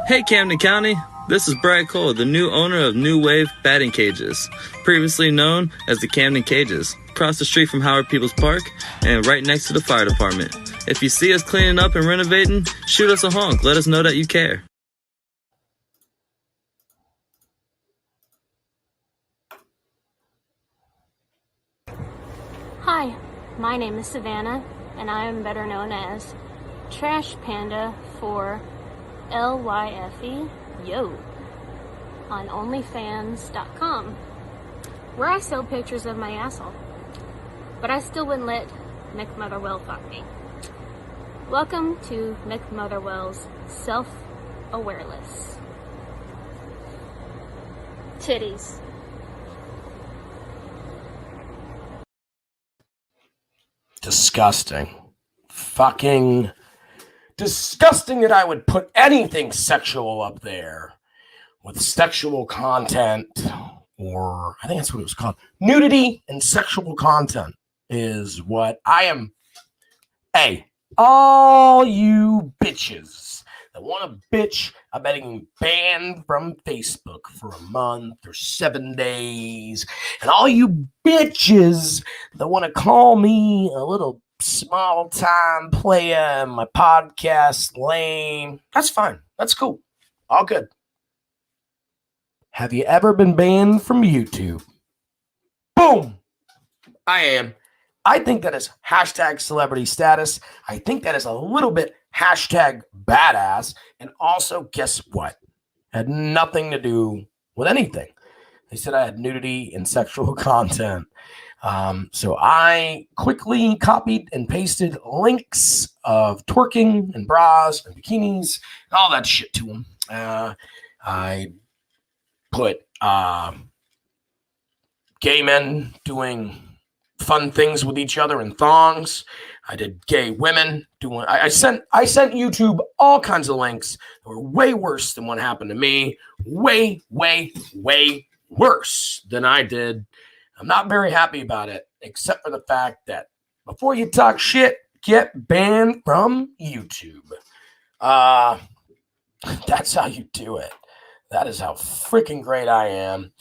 Hey Camden County, this is Brad Cole, the new owner of New Wave Batting Cages, previously known as the Camden Cages, across the street from Howard Peoples Park and right next to the fire department. If you see us cleaning up and renovating, shoot us a honk, let us know that you care. Hi, my name is Savannah, and I am better known as Trash Panda for LYFE, yo, on OnlyFans.com, where I sell pictures of my asshole. But I still wouldn't let Mick Motherwell fuck me. Welcome to Mick Motherwell's Awareless. Titties. Disgusting. Fucking disgusting that I would put anything sexual up there with sexual content, or I think that's what it was called. Nudity and sexual content is what I am. Hey, all you bitches that want to bitch about getting banned from Facebook for a month or 7 days, and all you bitches that want to call me a little small time player and my podcast lame, that's fine. That's cool. All good. Have you ever been banned from YouTube? Boom. I am. I think that is hashtag celebrity status. I think that is a little bit hashtag badass. And also, guess what? Had nothing to do with anything. They said I had nudity and sexual content. So I quickly copied and pasted links of twerking and bras and bikinis and all that shit to them. I put gay men doing fun things with each other in thongs. I did gay women doing. I sent YouTube all kinds of links that were way worse than what happened to me. Way, way, way worse than I did. I'm not very happy about it, except for the fact that before you talk shit, get banned from YouTube. That's how you do it. That is how freaking great I am.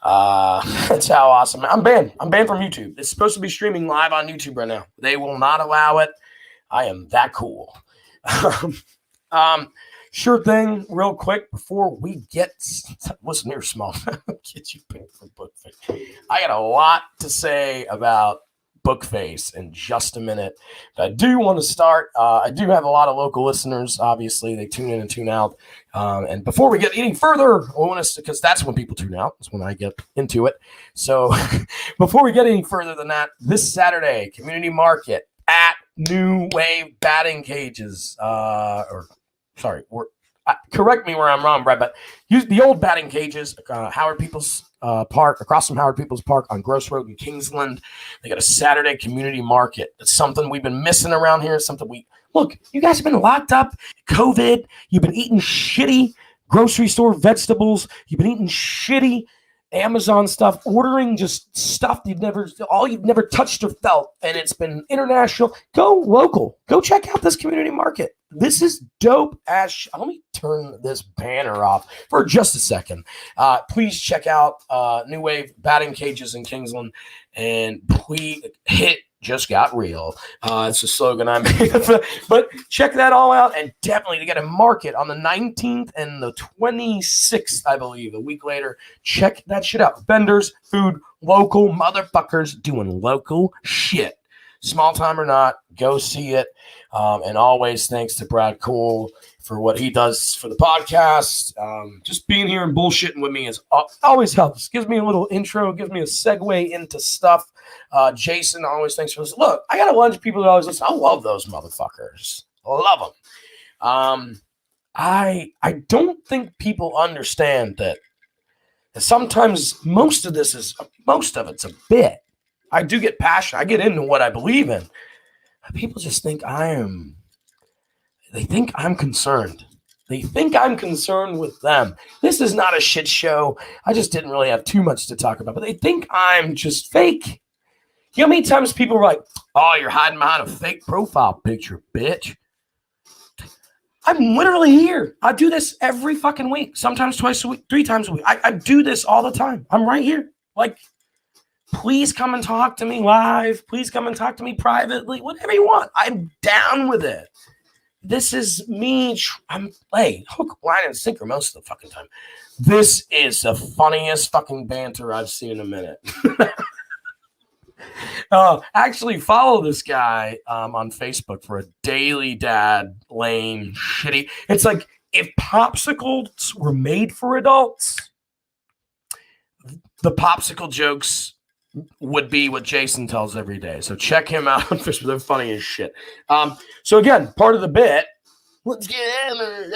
That's how awesome. I'm banned. I'm banned from YouTube. It's supposed to be streaming live on YouTube right now. They will not allow it. I am that cool. Sure thing, real quick, before we get what's near small. Get you picked for Bookface. I got a lot to say about Bookface in just a minute. But I do want to start. I do have a lot of local listeners. Obviously, they tune in and tune out. And before we get any further, I want to, because that's when people tune out. That's when I get into it. So before we get any further than that, this Saturday, community market at New Wave Batting Cages. Correct me where I'm wrong, Brad, but use the old batting cages, Howard People's Park, across from Howard People's Park on Gross Road in Kingsland. They got a Saturday community market. It's something we've been missing around here. Look, you guys have been locked up, COVID. You've been eating shitty grocery store vegetables. You've been eating shitty Amazon stuff, ordering just stuff you've never touched or felt, and it's been international. Go local. Go check out this community market. This is dope as let me turn this banner off for just a second. Please check out New Wave Batting Cages in Kingsland, and please hit Just Got Real. It's a slogan I made. But check that all out, and definitely to get a market on the 19th and the 26th, I believe, a week later. Check that shit out. Vendors, food, local motherfuckers doing local shit. Small time or not, go see it. And always thanks to Brad Cole for what he does for the podcast. Just being here and bullshitting with me always helps. Gives me a little intro, gives me a segue into stuff. Jason always thanks for this. Look, I got a bunch of people that always listen. I love those motherfuckers. Love them. I don't think people understand that sometimes most of it's a bit. I do get passionate. I get into what I believe in. People just think they think I'm concerned. They think I'm concerned with them. This is not a shit show. I just didn't really have too much to talk about, but they think I'm just fake. You know how many times people are like, oh, you're hiding behind a fake profile picture, bitch. I'm literally here. I do this every fucking week, sometimes twice a week, 3 times a week. I do this all the time. I'm right here. Like, please come and talk to me live. Please come and talk to me privately. Whatever you want. I'm down with it. This is me. I'm hook, line, and sinker most of the fucking time. This is the funniest fucking banter I've seen in a minute. Actually, follow this guy on Facebook for a daily dad lame shitty. It's like if popsicles were made for adults, the popsicle jokes would be what Jason tells every day. So check him out on Facebook. They're funny as shit. So again, part of the bit. Let's get hammered.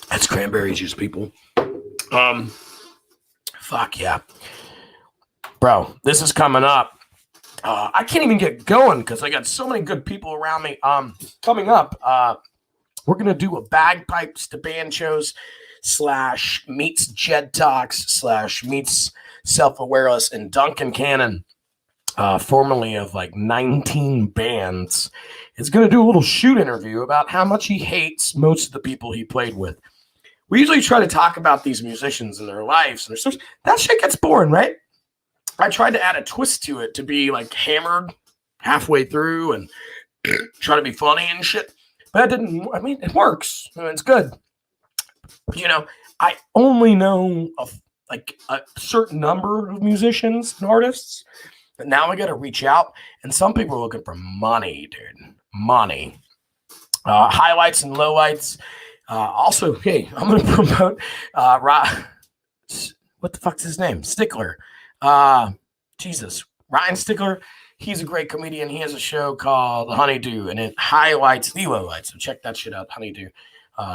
That's cranberry juice, people. Fuck yeah. Bro, this is coming up. I can't even get going because I got so many good people around me. Coming up, we're going to do a bagpipes to banjos / meets Jed Talks / meets Self-Awareless and Duncan Cannon, formerly of like 19 bands, is going to do a little shoot interview about how much he hates most of the people he played with. We usually try to talk about these musicians and their lives and their stories. That shit gets boring, right? I tried to add a twist to it to be like hammered halfway through and try to be funny and shit. But that didn't, I mean, it works. It's good. But, I only know of like a certain number of musicians and artists. But now I got to reach out. And some people are looking for money, dude. Money. Highlights and lowlights. Also, hey, I'm going to promote what the fuck's his name? Stickler. Jesus. Ryan Stickler. He's a great comedian. He has a show called The Honeydew, and it highlights the lowlights. So check that shit out. Honeydew.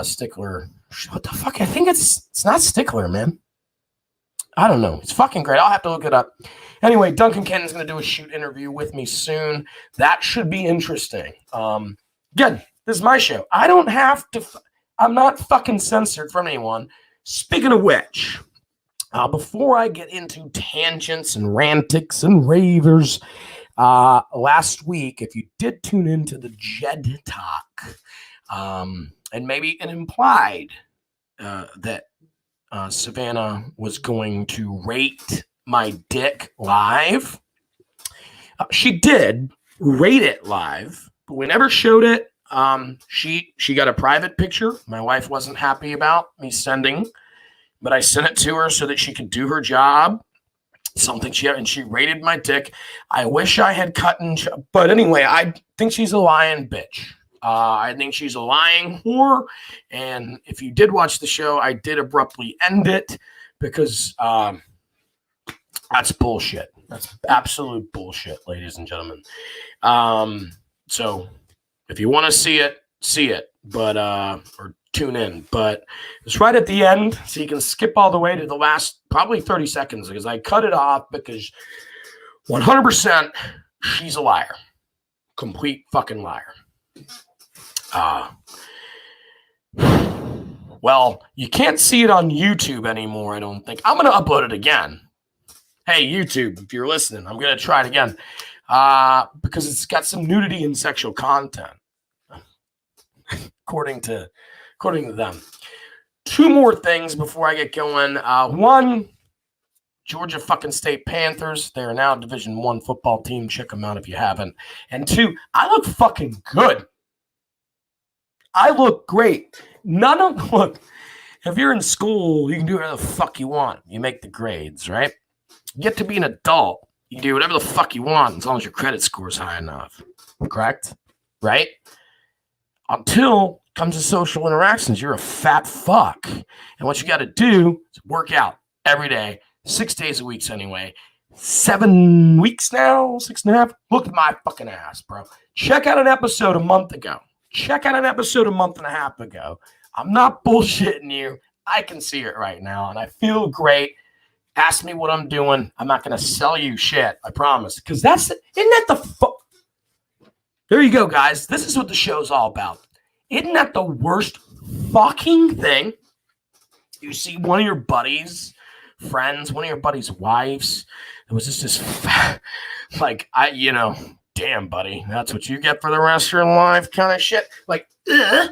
Stickler. What the fuck? I think it's not Stickler, man. I don't know. It's fucking great. I'll have to look it up. Anyway, Duncan Cannon's going to do a shoot interview with me soon. That should be interesting. Again, this is my show. I don't have to. I'm not fucking censored from anyone. Speaking of which, before I get into tangents and rantics and ravers, last week, if you did tune into the Jed Talk, and maybe it implied that Savannah was going to rate my dick live. She did rate it live, but we never showed it. She got a private picture. My wife wasn't happy about me sending, but I sent it to her so that she could do her job. something she rated my dick. I wish I had cut but anyway, I think she's a lying bitch. I think she's a lying whore. And if you did watch the show, I did abruptly end it because that's bullshit. That's absolute bullshit, ladies and gentlemen. So if you want to see it, but or tune in. But it's right at the end, so you can skip all the way to the last probably 30 seconds because I cut it off because 100% she's a liar. Complete fucking liar. Well, you can't see it on YouTube anymore, I don't think. I'm going to upload it again. Hey, YouTube, if you're listening, I'm going to try it again because it's got some nudity and sexual content, according to them. 2 more things before I get going. 1, Georgia fucking State Panthers. They are now a Division I football team. Check them out if you haven't. And 2, I look fucking good. I look great. Look, if you're in school, you can do whatever the fuck you want. You make the grades, right? You get to be an adult. You can do whatever the fuck you want as long as your credit score is high enough. Correct? Right? Until it comes to social interactions, you're a fat fuck. And what you got to do is work out every day, 6 days a week anyway. 7 weeks now, 6.5. Look at my fucking ass, bro. Check out an episode a month ago. Check out an episode a month and a half ago. I'm not bullshitting you. I can see it right now, and I feel great. Ask me what I'm doing. I'm not going to sell you shit. I promise. Because isn't that the There you go, guys. This is what the show's all about. Isn't that the worst fucking thing? You see one of your buddies, friends, one of your buddies' wives. It was just this, damn, buddy, that's what you get for the rest of your life kind of shit. Like, ugh.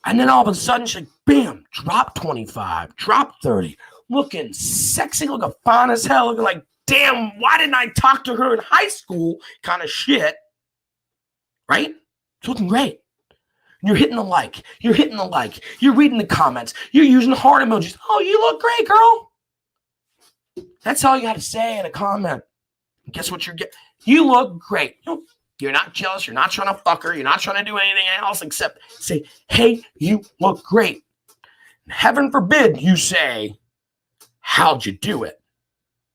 And then all of a sudden, she's like, bam, drop 25, drop 30, looking sexy, looking fine as hell, looking like, damn, why didn't I talk to her in high school kind of shit, right? It's looking great. You're hitting the like. You're reading the comments. You're using heart emojis. Oh, you look great, girl. That's all you got to say in a comment. And guess what you're getting? You look great. You're not jealous. You're not trying to fuck her. You're not trying to do anything else except say, hey, you look great. Heaven forbid you say, how'd you do it?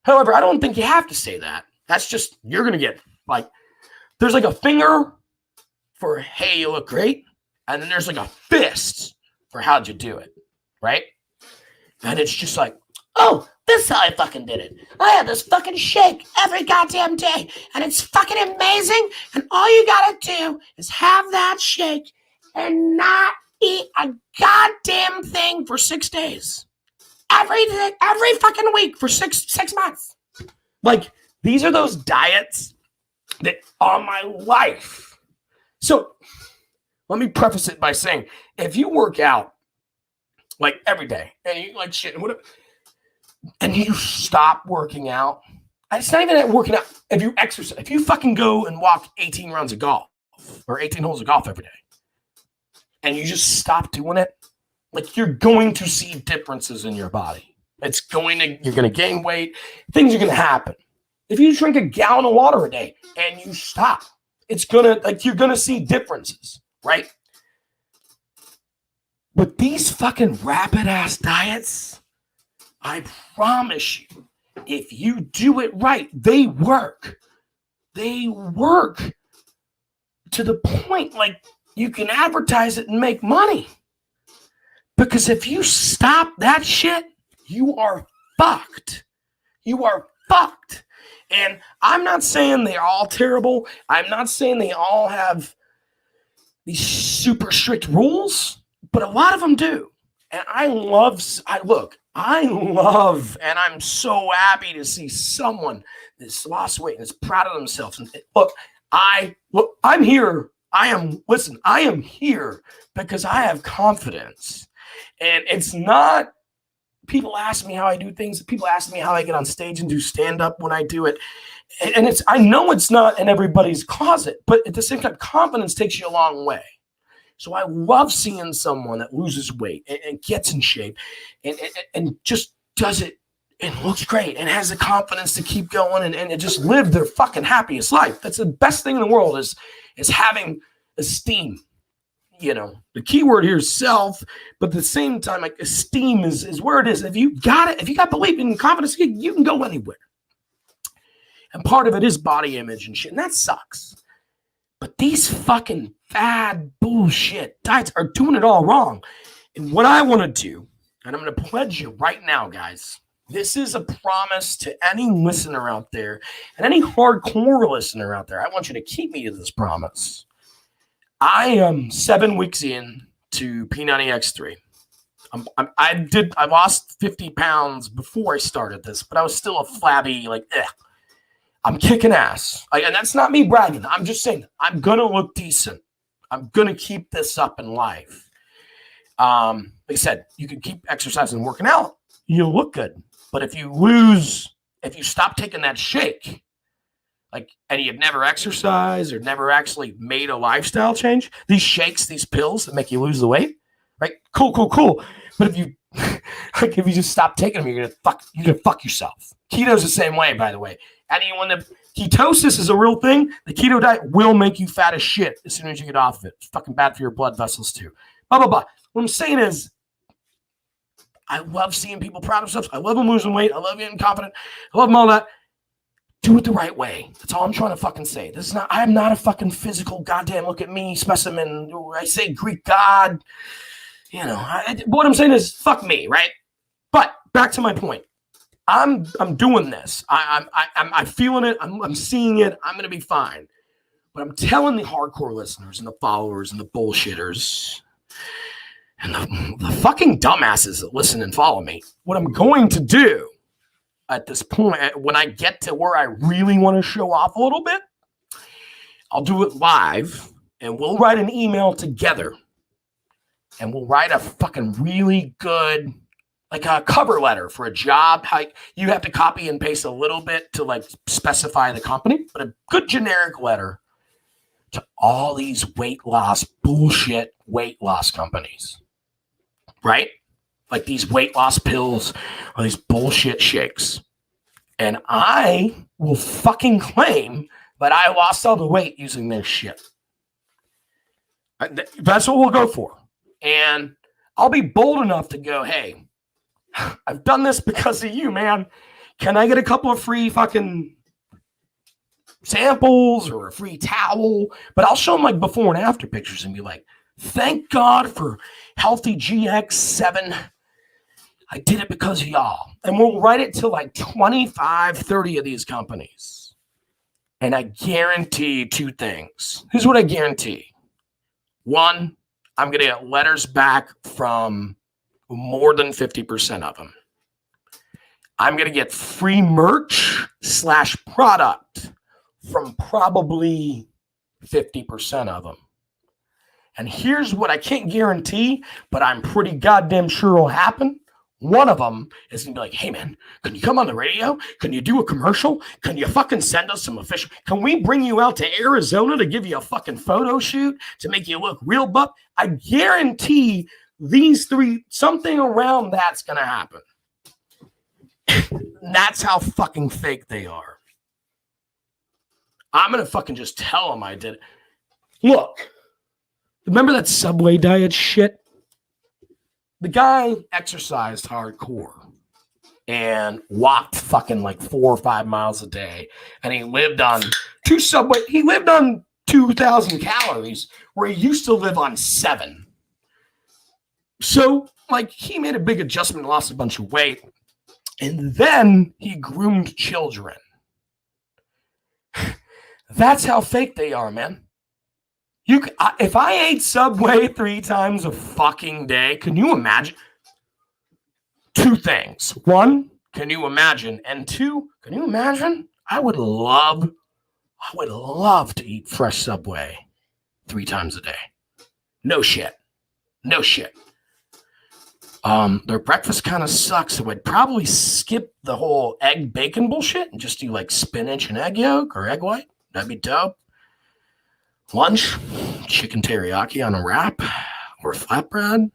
However, I don't think you have to say that. That's just, you're going to get like, there's like a finger for, hey, you look great. And then there's like a fist for how'd you do it, right? And it's just like, oh, this is how I fucking did it. I had this fucking shake every goddamn day, and it's fucking amazing. And all you gotta do is have that shake and not eat a goddamn thing for 6 days. Every fucking week for six months. Like, these are those diets that are my life. So let me preface it by saying, if you work out like every day and you like shit and whatever, and you stop working out, it's not even that working out. If you exercise, if you fucking go and walk 18 rounds of golf or 18 holes of golf every day, and you just stop doing it, like you're going to see differences in your body. You're going to gain weight. Things are going to happen. If you drink a gallon of water a day and you stop, you're going to see differences. Right? But these fucking rapid ass diets, I promise you, if you do it right, they work. They work to the point like you can advertise it and make money. Because if you stop that shit, you are fucked. You are fucked. And I'm not saying they're all terrible. I'm not saying they all have these super strict rules, but a lot of them do. And I love, and I'm so happy to see someone that's lost weight and is proud of themselves. And I'm here. I am here because I have confidence. And it's not, people ask me how I do things. People ask me how I get on stage and do stand-up when I do it. And I know it's not in everybody's closet, but at the same time, confidence takes you a long way. So I love seeing someone that loses weight and gets in shape and just does it and looks great and has the confidence to keep going and just live their fucking happiest life. That's the best thing in the world is having esteem. You know, the key word here is self, but at the same time, like esteem is where it is. If you got it, if you got belief and confidence, you can go anywhere. And part of it is body image and shit, and that sucks. But these fucking fad bullshit diets are doing it all wrong. And what I want to do, and I'm going to pledge you right now, guys, this is a promise to any listener out there and any hardcore listener out there. I want you to keep me to this promise. I am 7 weeks in to P90X3. I lost 50 pounds before I started this, but I was still a flabby, like, I'm kicking ass. And that's not me bragging. I'm just saying I'm going to look decent. I'm going to keep this up in life. Like I said, you can keep exercising and working out. You'll look good. But if you stop taking that shake, and you've never exercised or never actually made a lifestyle change, these shakes, these pills that make you lose the weight, right? Cool. But if you just stop taking them, you're gonna fuck yourself. Keto's the same way, by the way. Anyone that ketosis is a real thing, the keto diet will make you fat as shit as soon as you get off of it. It's fucking bad for your blood vessels too. Blah blah blah. What I'm saying is, I love seeing people proud of themselves. I love them losing weight. I love getting confident. I love them all that. Do it the right way. That's all I'm trying to fucking say. I am not a fucking physical goddamn look at me specimen. I say Greek god. You know, what I'm saying is fuck me, right? But back to my point. I'm doing this. I'm feeling it. I'm seeing it. I'm gonna be fine. But I'm telling the hardcore listeners and the followers and the bullshitters and the fucking dumbasses that listen and follow me, what I'm going to do at this point, when I get to where I really want to show off a little bit, I'll do it live and we'll write an email together and we'll write a fucking really good, like a cover letter for a job. You have to copy and paste a little bit to like specify the company, but a good generic letter to all these weight loss companies, right? Like these weight loss pills or these bullshit shakes. And I will fucking claim that I lost all the weight using this shit. That's what we'll go for. And I'll be bold enough to go, hey, I've done this because of you, man. Can I get a couple of free fucking samples or a free towel? But I'll show them like before and after pictures and be like, thank God for Healthy GX7. I did it because of y'all. And we'll write it to like 25, 30 of these companies. And I guarantee two things. Here's what I guarantee. One, I'm going to get letters back from more than 50% of them. I'm going to get free merch / product from probably 50% of them. And here's what I can't guarantee, but I'm pretty goddamn sure will happen. One of them is going to be like, hey, man, can you come on the radio? Can you do a commercial? Can you fucking send us some official? Can we bring you out to Arizona to give you a fucking photo shoot to make you look real buff? I guarantee these three, something around that's going to happen. That's how fucking fake they are. I'm going to fucking just tell them I did it. Look, remember that Subway diet shit? The guy exercised hardcore and walked fucking like 4 or 5 miles a day. And he lived on 2,000 calories where he used to live on 7. So like he made a big adjustment, lost a bunch of weight. And then he groomed children. That's how fake they are, man. If I ate Subway 3 times a fucking day, can you imagine? 2 things. 1, can you imagine? And 2, can you imagine? I would love to eat fresh Subway 3 times a day. No shit. Their breakfast kind of sucks, so I'd probably skip the whole egg bacon bullshit and just do like spinach and egg yolk or egg white. That'd be dope. Lunch, chicken teriyaki on a wrap or a flatbread.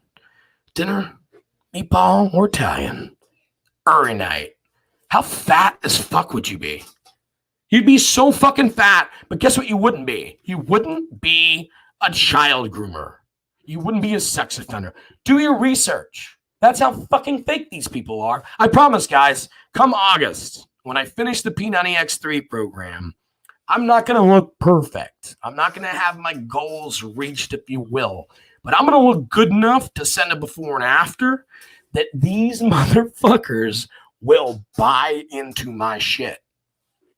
Dinner, meatball or Italian. Every night, How fat as fuck would you be? You'd be so fucking fat, but guess what you wouldn't be? You wouldn't be a child groomer. You wouldn't be a sex offender. Do your research. That's how fucking fake these people are. I promise, guys, come August, when I finish the P90X3 program, I'm not going to look perfect. I'm not going to have my goals reached, if you will. But I'm going to look good enough to send a before and after that these motherfuckers will buy into my shit.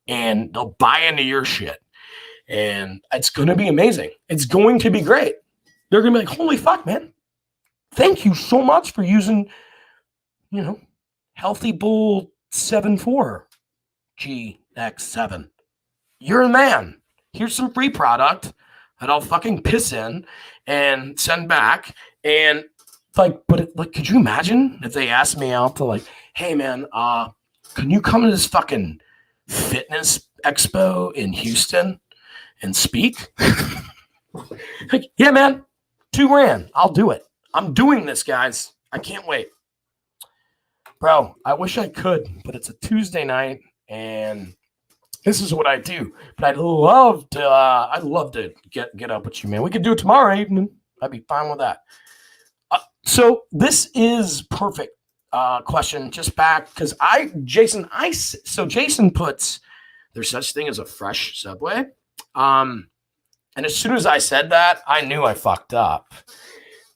And they'll buy into your shit. And it's going to be amazing. It's going to be great. They're going to be like, holy fuck, man. Thank you so much for using, Healthy Bull 7.4 GX7. You're the man. Here's some free product that I'll fucking piss in and send back. And could you imagine if they asked me out to like, hey man, can you come to this fucking fitness expo in Houston and speak? Like, yeah, man, $2,000. I'll do it. I'm doing this, guys. I can't wait. Bro, I wish I could, but it's a Tuesday night and this is what I do. But I'd love to get up with you, man. We could do it tomorrow evening. I'd be fine with that. So this is perfect question. Just back because Jason puts there's such thing as a fresh Subway. And as soon as I said that, I knew I fucked up.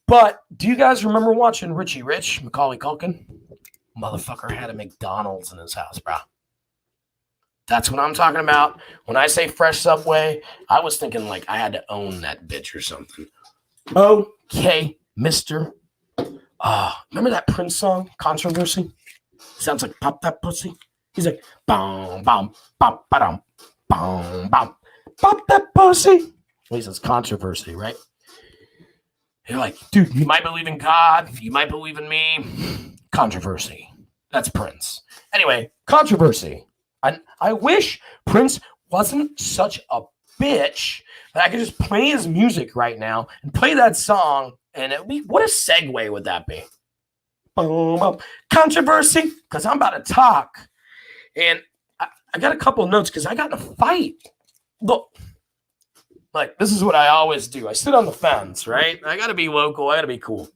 But do you guys remember watching Richie Rich, Macaulay Culkin? Motherfucker had a McDonald's in his house, bro. That's what I'm talking about. When I say fresh Subway, I was thinking like I had to own that bitch or something. Okay, mister. Remember that Prince song, Controversy? Sounds like Pop That Pussy. He's like, bom, bom, bop, ba-dum, bom, bom, pop that pussy. Well, he says Controversy, right? You're like, dude, you might believe in God. You might believe in me. Controversy. That's Prince. Anyway, Controversy. I wish Prince wasn't such a bitch that I could just play his music right now and play that song. And what a segue would that be? Boom, boom. Controversy, because I'm about to talk. And I got a couple of notes because I got in a fight. Look, like this is what I always do. I sit on the fence, right? I got to be local. I got to be cool.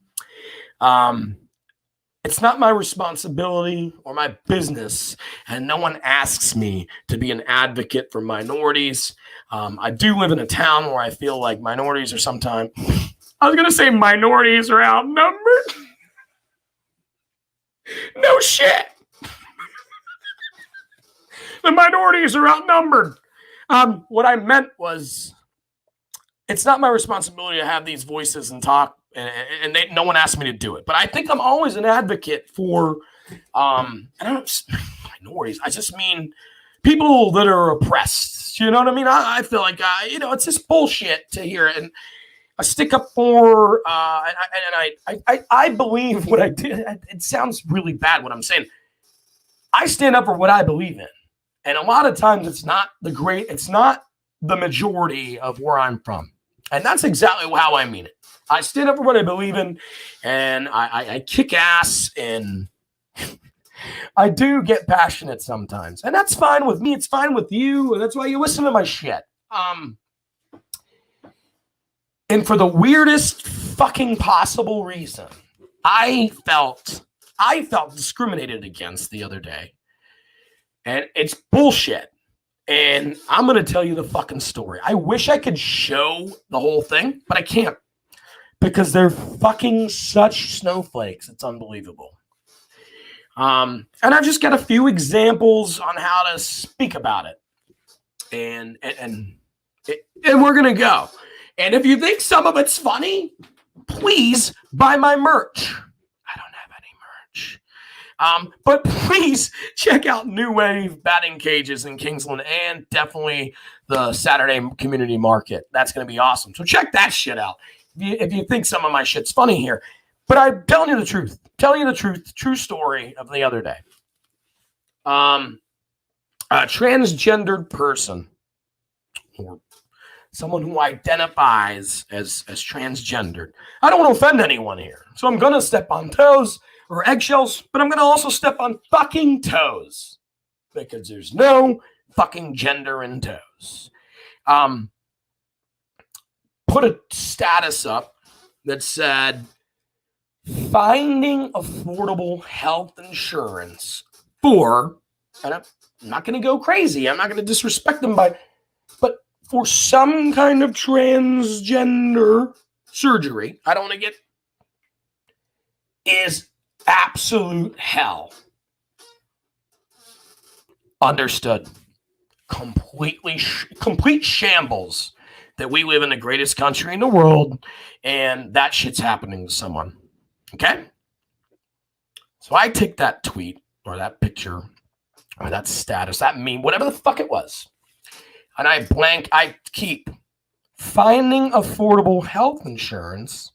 It's not my responsibility or my business, and no one asks me to be an advocate for minorities. I do live in a town where I feel like minorities are sometimes... I was going to say minorities are outnumbered. No shit. The minorities are outnumbered. What I meant was it's not my responsibility to have these voices and talk, and no one asked me to do it. But I think I'm always an advocate for, minorities. I just mean people that are oppressed. You know what I mean? I feel like, it's just bullshit to hear it. And I stick up for, I believe what I did. It sounds really bad what I'm saying. I stand up for what I believe in. And a lot of times it's not the majority of where I'm from. And that's exactly how I mean it. I stand up for what I believe in, and I kick ass, and I do get passionate sometimes. And that's fine with me. It's fine with you. And that's why you listen to my shit. And for the weirdest fucking possible reason, I felt discriminated against the other day. And it's bullshit. And I'm going to tell you the fucking story. I wish I could show the whole thing, but I can't. Because they're fucking such snowflakes. It's unbelievable. And I've just got a few examples on how to speak about it. And we're going to go. And if you think some of it's funny, please buy my merch. I don't have any merch. But please check out New Wave Batting Cages in Kingsland and definitely the Saturday Community Market. That's going to be awesome. So check that shit out if you think some of my shit's funny here. But I'm telling you the truth. True story of the other day. A transgendered person or someone who identifies as transgendered. I don't want to offend anyone here. So I'm going to step on toes or eggshells, but I'm going to also step on fucking toes. because there's no fucking gender in toes. Put a status up that said, finding affordable health insurance for, and I'm not going to go crazy, I'm not going to disrespect them but for some kind of transgender surgery, I don't want to get, is absolute hell. Understood. Complete shambles that we live in the greatest country in the world and that shit's happening to someone. Okay? So I take that tweet or that picture or that status, that meme, whatever the fuck it was, and I keep finding affordable health insurance.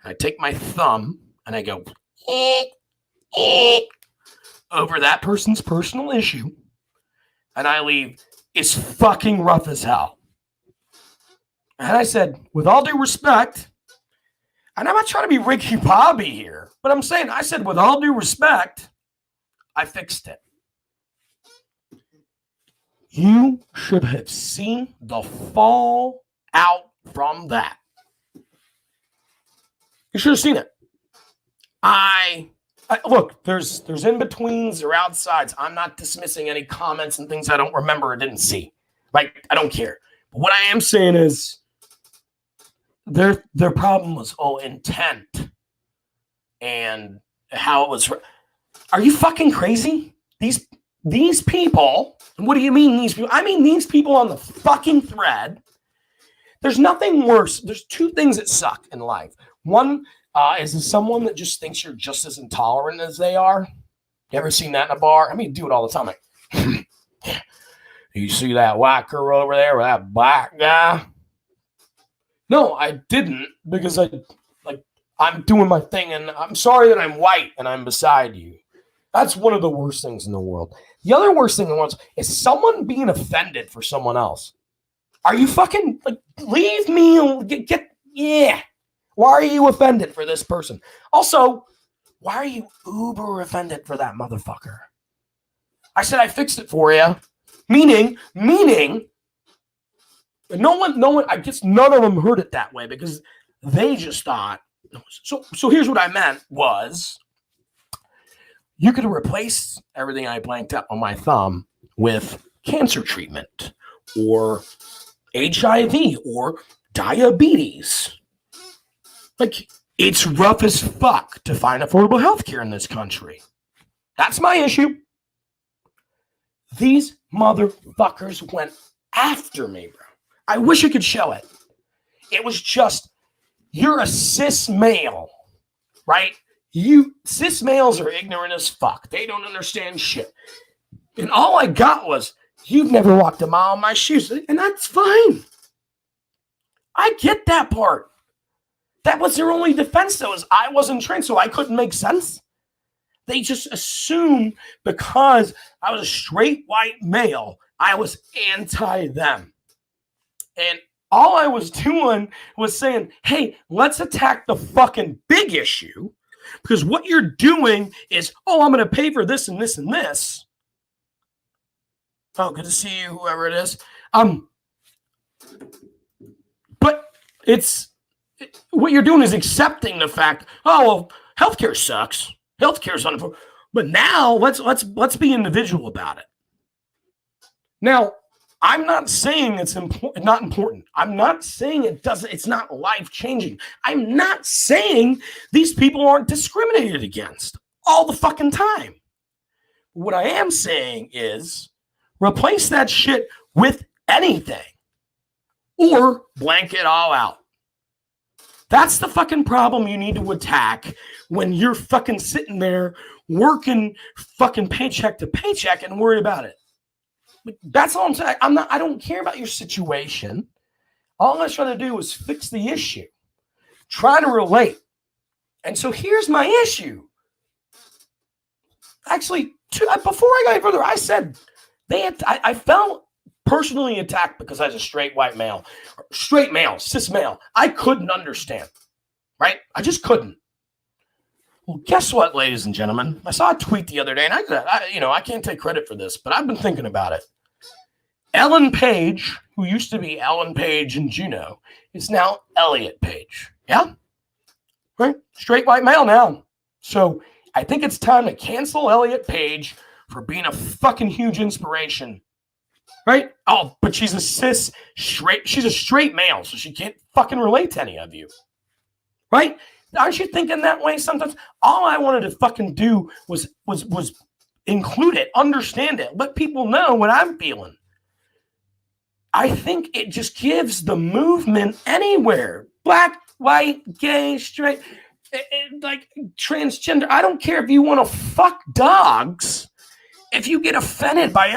I take my thumb and I go over that person's personal issue, and I leave, it's fucking rough as hell. And I said, with all due respect, and I'm not trying to be Ricky Bobby here, but I'm saying, I said, with all due respect, I fixed it. You should have seen the fall out from that. You should have seen it. I look, there's in-betweens or outsides. I'm not dismissing any comments and things I don't remember or didn't see. Like, I don't care. But what I am saying is their problem was intent and how it was. Are you fucking crazy? These people, what do you mean these people? I mean these people on the fucking thread. There's nothing worse. There's two things that suck in life. One is someone that just thinks you're just as intolerant as they are. You ever seen that in a bar? I mean, do it all the time. Like, you see that white girl over there with that black guy? No, I didn't, because I'm doing my thing, and I'm sorry that I'm white and I'm beside you. That's one of the worst things in the world. The other worst thing in the world is someone being offended for someone else. Are you fucking, like, leave me, yeah. Why are you offended for this person? Also, why are you uber offended for that motherfucker? I said I fixed it for you. Meaning, no one, I guess none of them heard it that way because they just thought, so here's what I meant was, you could replace everything I blanked out on my thumb with cancer treatment or HIV or diabetes. Like, it's rough as fuck to find affordable health care in this country. That's my issue. These motherfuckers went after me, bro. I wish I could show it. It was just, you're a cis male, right? Cis males are ignorant as fuck. They don't understand shit. And all I got was, you've never walked a mile in my shoes. And that's fine. I get that part. That was their only defense, though, is I wasn't trained, so I couldn't make sense. They just assumed because I was a straight white male, I was anti-them. And all I was doing was saying, hey, let's attack the fucking big issue, because what you're doing is, I'm going to pay for this and this and this. Oh, good to see you, whoever it is. But what you're doing is accepting the fact, healthcare sucks. Healthcare's unaffordable. But now let's be individual about it. Now, I'm not saying it's not important. I'm not saying it's not life-changing. I'm not saying these people aren't discriminated against all the fucking time. What I am saying is replace that shit with anything or blank it all out. That's the fucking problem you need to attack when you're fucking sitting there working fucking paycheck to paycheck and worry about it. That's all I'm saying. I don't care about your situation. All I'm trying to do is fix the issue. Try to relate. And so here's my issue. Actually, before I go any further, I said I felt personally attacked because I was a straight white male. Straight male, cis male. I couldn't understand. Right? I just couldn't. Well, guess what, ladies and gentlemen? I saw a tweet the other day, and I can't take credit for this, but I've been thinking about it. Ellen Page, who used to be Ellen Page and Juno, is now Elliot Page. Yeah? Right? Straight white male now. So I think it's time to cancel Elliot Page for being a fucking huge inspiration. Right? Oh, but she's a she's a straight male, so she can't fucking relate to any of you. Right? Aren't you thinking that way sometimes? All I wanted to fucking do was include it, understand it, let people know what I'm feeling. I think it just gives the movement anywhere. Black, white, gay, straight, like transgender. I don't care if you want to fuck dogs. If you get offended by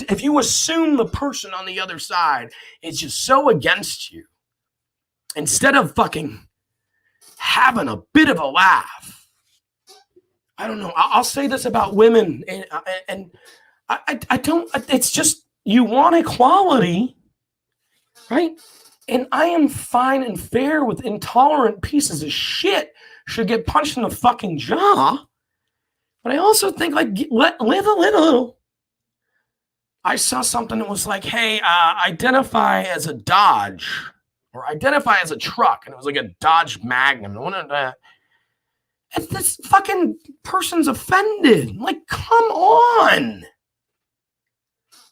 if you assume the person on the other side is just so against you, instead of fucking having a bit of a laugh. I don't know. I'll say this about women, and I don't. It's just you want equality, right? And I am fine and fair with intolerant pieces of shit should get punched in the fucking jaw. But I also think live a little. I saw something that was like, hey, identify as a Dodge or identify as a truck. And it was like a Dodge Magnum. This fucking person's offended. Like, come on.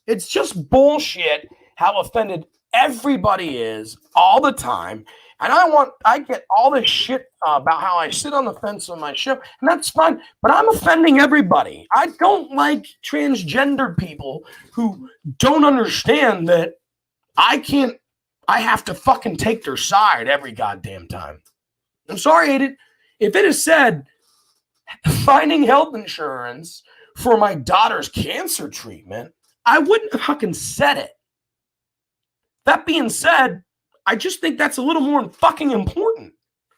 It's just bullshit how offended everybody is all the time. And I get all this shit about how I sit on the fence on my show, and that's fine, but I'm offending everybody. I don't like transgendered people who don't understand that I have to fucking take their side every goddamn time. I'm sorry, if it is said finding health insurance for my daughter's cancer treatment, I wouldn't have fucking said it. That being said, I just think that's a little more fucking important.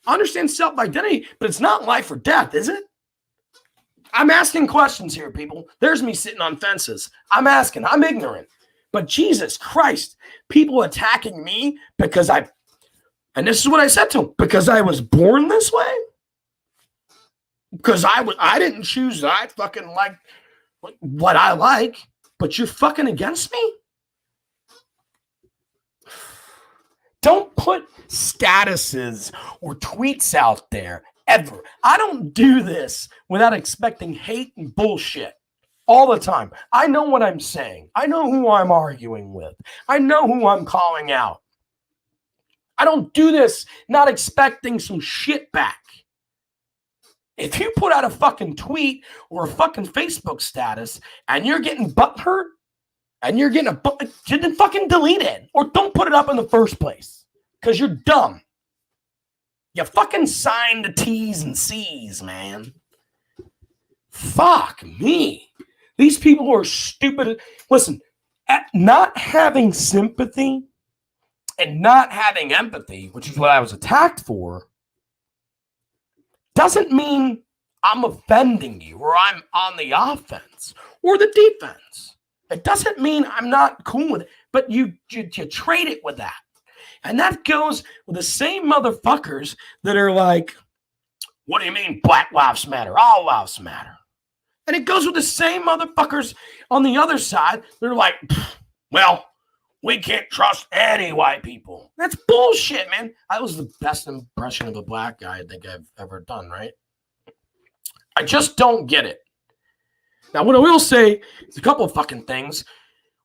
I understand self-identity, but it's not life or death, is it? I'm asking questions here, people. There's me sitting on fences. I'm asking. I'm ignorant. But Jesus Christ, people attacking me because and this is what I said to them, because I was born this way? Because I didn't choose that. I fucking like what I like, but you're fucking against me? Don't put statuses or tweets out there ever. I don't do this without expecting hate and bullshit all the time. I know what I'm saying. I know who I'm arguing with. I know who I'm calling out. I don't do this not expecting some shit back. If you put out a fucking tweet or a fucking Facebook status and you're getting butthurt, and you're getting then fucking delete it. Or don't put it up in the first place. Because you're dumb. You fucking signed the T's and C's, man. Fuck me. These people are stupid. Listen, not having sympathy and not having empathy, which is what I was attacked for, doesn't mean I'm offending you or I'm on the offense or the defense. It doesn't mean I'm not cool with it, but you trade it with that. And that goes with the same motherfuckers that are like, what do you mean Black Lives Matter? All lives matter. And it goes with the same motherfuckers on the other side. They're like, well, we can't trust any white people. That's bullshit, man. That was the best impression of a black guy I think I've ever done, right? I just don't get it. Now, what I will say is a couple of fucking things.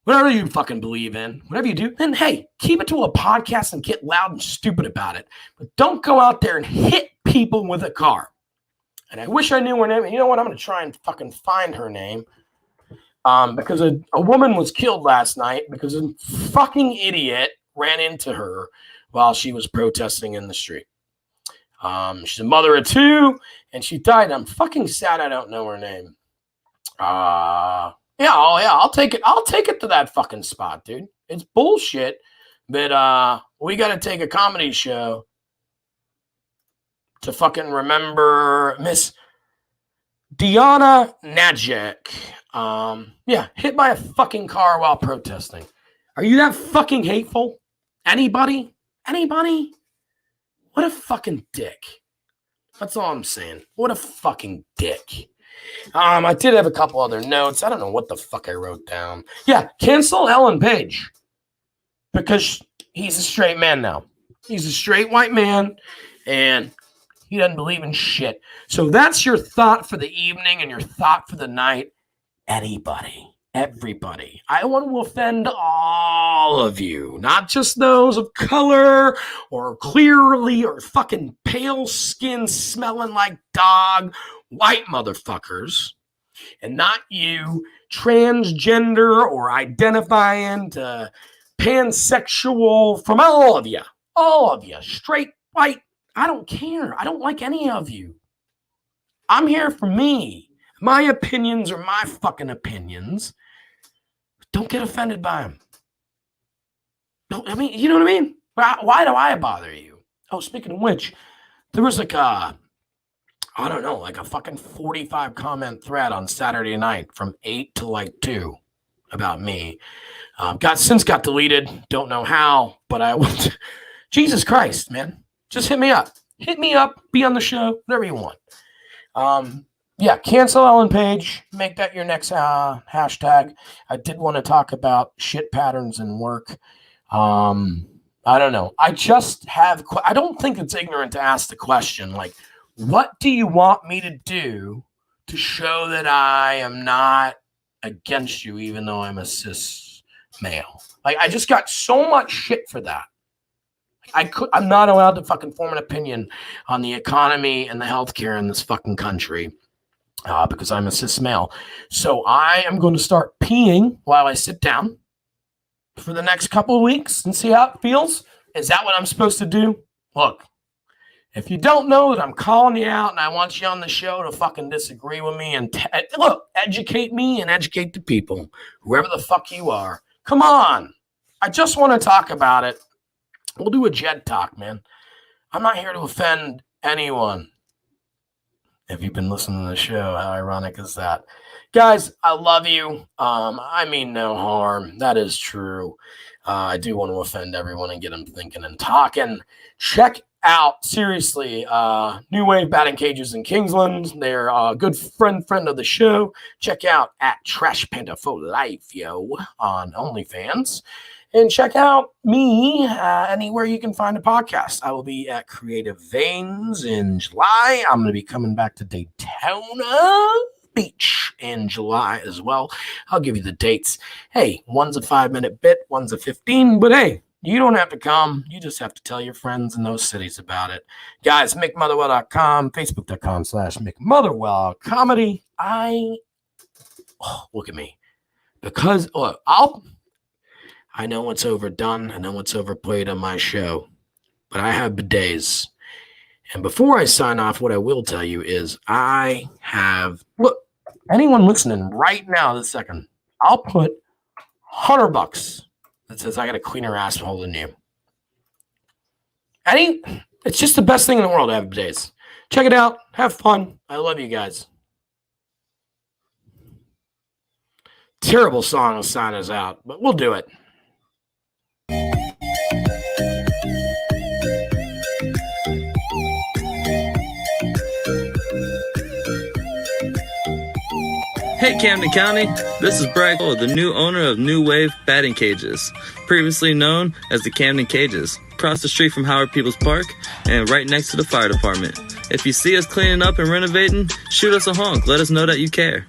Whatever you fucking believe in, whatever you do, then hey, keep it to a podcast and get loud and stupid about it. But don't go out there and hit people with a car. And I wish I knew her name. You know what? I'm going to try and fucking find her name. Because a woman was killed last night because a fucking idiot ran into her while she was protesting in the street. She's a mother of two, and she died. I'm fucking sad I don't know her name. I'll take it. I'll take it to that fucking spot, dude. It's bullshit that we got to take a comedy show to fucking remember Miss Diana Najek. Hit by a fucking car while protesting. Are you that fucking hateful? Anybody? What a fucking dick. That's all I'm saying. What a fucking dick. I did have a couple other notes. I don't know what the fuck I wrote down. Yeah, cancel Ellen Page. Because he's a straight man now. He's a straight white man, and he doesn't believe in shit. So that's your thought for the evening and your thought for the night. Anybody, everybody. I want to offend all of you, not just those of color or clearly or fucking pale skin smelling like dog white motherfuckers, and not you transgender or identifying to pansexual, from all of you, straight white. I don't care. I don't like any of you. I'm here for me. My opinions are my fucking opinions. Don't get offended by them. No, I mean, you know what I mean? Why do I bother you? Oh, speaking of which, there was like a fucking 45 comment thread on Saturday night from 8 to like 2 about me. Got deleted. Don't know how, but I would. Jesus Christ, man. Just hit me up. Hit me up. Be on the show. Whatever you want. Yeah, cancel Ellen Page. Make that your next hashtag. I did want to talk about shit patterns in work. I don't know. I don't think it's ignorant to ask the question, like, what do you want me to do to show that I am not against you, even though I'm a cis male? Like, I just got so much shit for that. I'm not allowed to fucking form an opinion on the economy and the healthcare in this fucking country because I'm a cis male. So I am going to start peeing while I sit down for the next couple of weeks and see how it feels. Is that what I'm supposed to do? Look, if you don't know that I'm calling you out and I want you on the show to fucking disagree with me and educate me and educate the people, whoever the fuck you are. Come on. I just want to talk about it. We'll do a Jed talk, man. I'm not here to offend anyone. If you've been listening to the show, how ironic is that? Guys, I love you. I mean no harm. That is true. I do want to offend everyone and get them thinking and talking. Check out, seriously, New Wave Batting Cages in Kingsland. They're a good friend of the show. Check out at Trash Panda for Life, yo, on OnlyFans. And check out me anywhere you can find a podcast. I will be at Creative Veins in July. I'm going to be coming back to Daytona Beach in July as well. I'll give you the dates. Hey, one's a 5-minute bit, one's a 15, but hey, you don't have to come. You just have to tell your friends in those cities about it. Guys, MickMotherwell.com, Facebook.com/Mick Motherwell Comedy. Look at me. Because, look, I know what's overdone. I know what's overplayed on my show, but I have bidets. And before I sign off, what I will tell you is look, anyone listening right now this second, I'll put $100 that says I got a cleaner asshole than you. It's just the best thing in the world to have bidets. Check it out. Have fun. I love you guys. Terrible song to sign us out, but we'll do it. Hey Camden County, this is Brad Cole, the new owner of New Wave Batting Cages, previously known as the Camden Cages, across the street from Howard People's Park and right next to the fire department. If you see us cleaning up and renovating, shoot us a honk, let us know that you care.